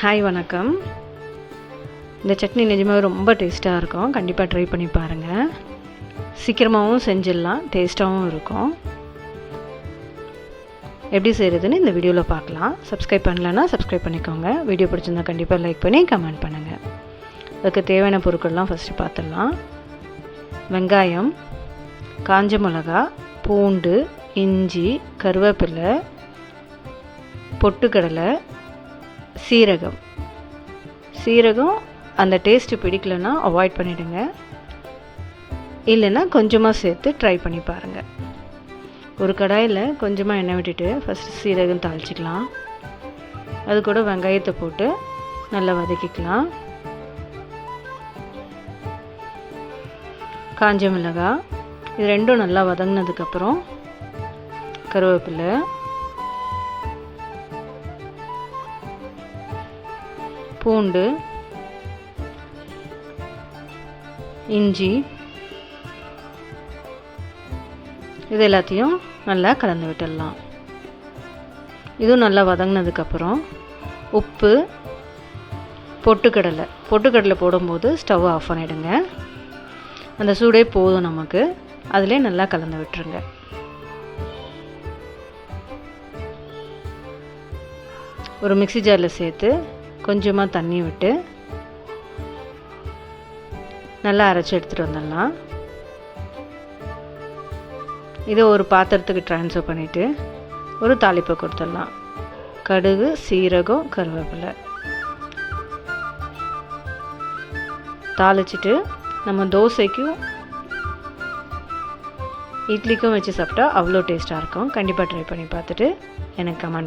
Hi வணக்கம். இந்த சட்னி நிஜமாகவே ரொம்ப டேஸ்ட்டாக இருக்கும். கண்டிப்பாக ட்ரை பண்ணி பாருங்கள். சீக்கிரமாகவும் செஞ்சிடலாம், டேஸ்ட்டாகவும் இருக்கும். எப்படி செய்கிறதுன்னு இந்த வீடியோவில் பார்க்கலாம். சப்ஸ்கிரைப் பண்ணலன்னா சப்ஸ்கிரைப் பண்ணிக்கோங்க. வீடியோ பிடிச்சிருந்தா கண்டிப்பாக லைக் பண்ணி கமெண்ட் பண்ணுங்கள். அதுக்கு தேவையான பொருட்கள்லாம் ஃபஸ்ட்டு பார்த்துடலாம். வெங்காயம், காஞ்ச மிளகா, பூண்டு, இஞ்சி, கருவேப்பிலை, பொட்டுக்கடலை, சீரகம் அந்த டேஸ்ட்டு பிடிக்கலன்னா அவாய்ட் பண்ணிவிடுங்க. இல்லைன்னா கொஞ்சமாக சேர்த்து ட்ரை பண்ணி பாருங்கள். ஒரு கடாயில் கொஞ்சமாக எண்ணெய் விட்டுட்டு ஃபஸ்ட்டு சீரகம் தாளிச்சிக்கலாம். அது கூட வெங்காயத்தை போட்டு நல்லா வதக்கிக்கலாம். காஞ்ச மிளகாய் இது ரெண்டும் நல்லா வதங்கினதுக்கப்புறம் கருவேப்பிலை, பூண்டு, இஞ்சி இது எல்லாத்தையும் நல்லா கலந்து விட்டுடலாம். இதுவும் நல்லா வதங்கினதுக்கப்புறம் உப்பு, பொட்டுக்கடலை போடும்போது ஸ்டவ் ஆஃப் பண்ணிவிடுங்க. அந்த சூடே போதும் நமக்கு. அதிலே நல்லா கலந்து விட்டுருங்க. ஒரு மிக்ஸி ஜாரில் சேர்த்து கொஞ்சமாக தண்ணி விட்டு நல்லா அரைச்சி எடுத்துகிட்டு வந்துடலாம். இதை ஒரு பாத்திரத்துக்கு ட்ரான்ஸ்ஃபர் பண்ணிவிட்டு ஒரு தாளிப்பை கொடுத்துடலாம். கடுகு, சீரகம், கருவேப்பிலை தாளிச்சிட்டு நம்ம தோசைக்கும் இட்லிக்கும் வச்சு சாப்பிட்டா அவ்வளோ டேஸ்ட்டாக இருக்கும். கண்டிப்பாக ட்ரை பண்ணி பார்த்துட்டு எனக்கு கமெண்ட்